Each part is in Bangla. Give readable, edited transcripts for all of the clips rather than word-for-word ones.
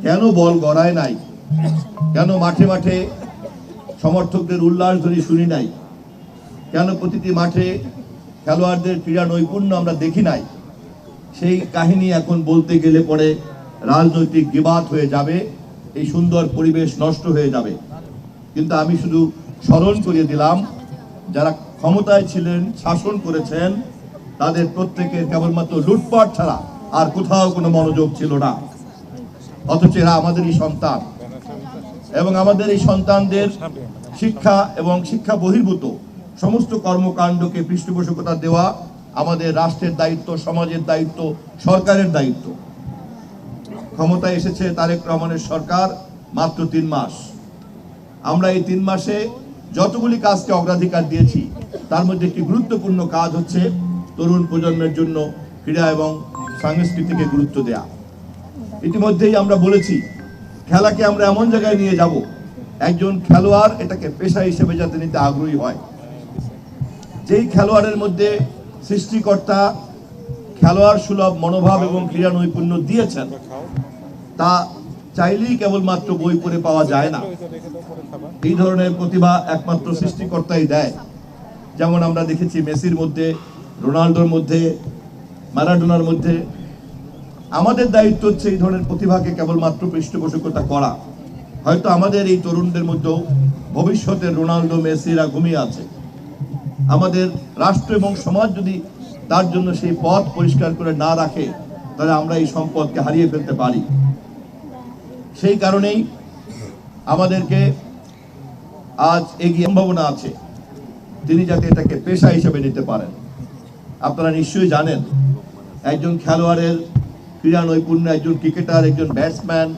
কেন বল গড়ায় নাই, কেন মাঠে মাঠে সমর্থকদের উল্লাস ধ্বনি শুনি নাই, কেন প্রতিটি মাঠে খেলোয়াড়দের ক্রীড়া নৈপুণ্য আমরা দেখি নাই, সেই কাহিনী এখন বলতে গেলে পরে রাজনৈতিক বিবাদ হয়ে যাবে, এই সুন্দর পরিবেশ নষ্ট হয়ে যাবে। কিন্তু আমি শুধু স্মরণ করিয়ে দিলাম, যারা ক্ষমতায় ছিলেন, শাসন করেছেন, তাদের প্রত্যেকের কেবলমাত্র লুটপাট ছাড়া আর কোথাও কোনো মনোযোগ ছিল না। অথচ এরা আমাদেরই সন্তান, এবং আমাদের এই সন্তানদের শিক্ষা এবং শিক্ষা বহির্ভূত সমস্ত কর্মকাণ্ডকে পৃষ্ঠপোষকতা দেওয়া আমাদের রাষ্ট্রের দায়িত্ব, সমাজের দায়িত্ব, সরকারের দায়িত্ব। ক্ষমতায় এসেছে তারেক রহমানের সরকার মাত্র 3 মাস। আমরা এই 3 মাসে যতগুলি কাজকে অগ্রাধিকার দিয়েছি, তার মধ্যে একটি গুরুত্বপূর্ণ কাজ হচ্ছে তরুণ প্রজন্মের জন্য ক্রীড়া এবং সংস্কৃতিকে গুরুত্ব দেয়া। ইতিমধ্যেই আমরা বলেছি, খেলাকে আমরা এমন জায়গায় নিয়ে যাব, একজন খেলোয়াড় এটাকে পেশা হিসেবে যাতে নিতে আগ্রহী হয়। যেই খেলোয়াড়ের মধ্যে সৃষ্টিকর্তা খেলোয়াড় সুলভ মনোভাব এবং ক্রীড়া নৈপুণ্য দিয়েছেন, তা চাইলেই কেবলমাত্র বই পড়ে পাওয়া যায় না। এই ধরনের প্রতিভা একমাত্র সৃষ্টিকর্তাই দেয়। যেমন আমরা দেখেছি মেসির মধ্যে, রোনাল্ডোর মধ্যে, ম্যারাডোনার মধ্যে। আমাদের দায়িত্ব হচ্ছে এই ধরনের প্রতিভাকে কেবলমাত্র পৃষ্ঠপোষকতা করা। হয়তো আমাদের এই তরুণদের মধ্যেও ভবিষ্যতের রোনাল্ডো, মেসিরা ঘুমিয়ে আছে। আমাদের রাষ্ট্র এবং সমাজ যদি তার জন্য সেই পথ পরিষ্কার করে না রাখে, তাহলে আমরা এই সম্পদকে হারিয়ে ফেলতে পারি। সেই কারণেই আমাদেরকে আজ এগিয়ে সম্ভাবনা আছে তিনি যাতে এটাকে পেশা হিসেবে নিতে পারেন। আপনারা নিশ্চয়ই জানেন, একজন খেলোয়াড়ের ক্রীড়া নৈপুণ্য, একজন ক্রিকেটার, একজন ব্যাটসম্যান,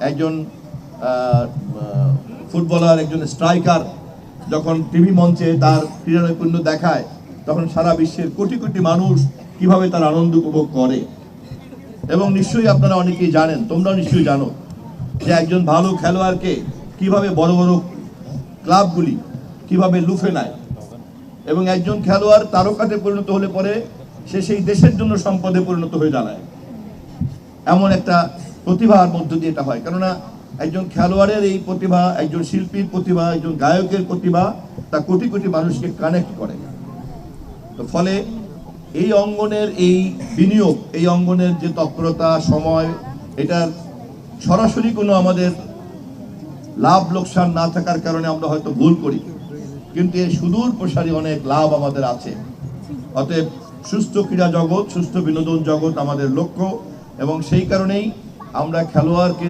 একজন ফুটবলার, একজন স্ট্রাইকার যখন টিভি মঞ্চে তার ক্রীড়া নৈপুণ্য দেখায়, তখন সারা বিশ্বের কোটি কোটি মানুষ কিভাবে তার আনন্দ উপভোগ করে। এবং নিশ্চয়ই আপনারা অনেকেই জানেন, তোমরা নিশ্চয়ই জানো, যে একজন ভালো খেলোয়াড়কে কিভাবে বড় বড় ক্লাবগুলি কিভাবে লুফে নেয়, এবং একজন খেলোয়াড় তারকাতে পরিণত হলে পরে সে সেই দেশের জন্য সম্পদে পরিণত হয়ে দাঁড়ায়। এমন একটা প্রতিভার মধ্য দিয়ে এটা হয়। কেননা একজন খেলোয়াড়ের এই প্রতিভা, একজন শিল্পীর প্রতিভা, একজন গায়কের প্রতিভা, তা কোটি কোটি মানুষকে কানেক্ট করে। তো ফলে এই অঙ্গনের এই বিনিয়োগ, এই অঙ্গনের যে তৎপরতা, সময়, এটার সরাসরি কোনো আমাদের লাভ লোকসান না থাকার কারণে আমরা হয়তো ভুল করি, কিন্তু এই সুদূর প্রসারী অনেক লাভ আমাদের আছে। অতএব সুস্থ ক্রীড়া জগৎ, সুস্থ বিনোদন জগৎ আমাদের লক্ষ্য, এবং সেই কারণেই আমরা খেলোয়াড়কে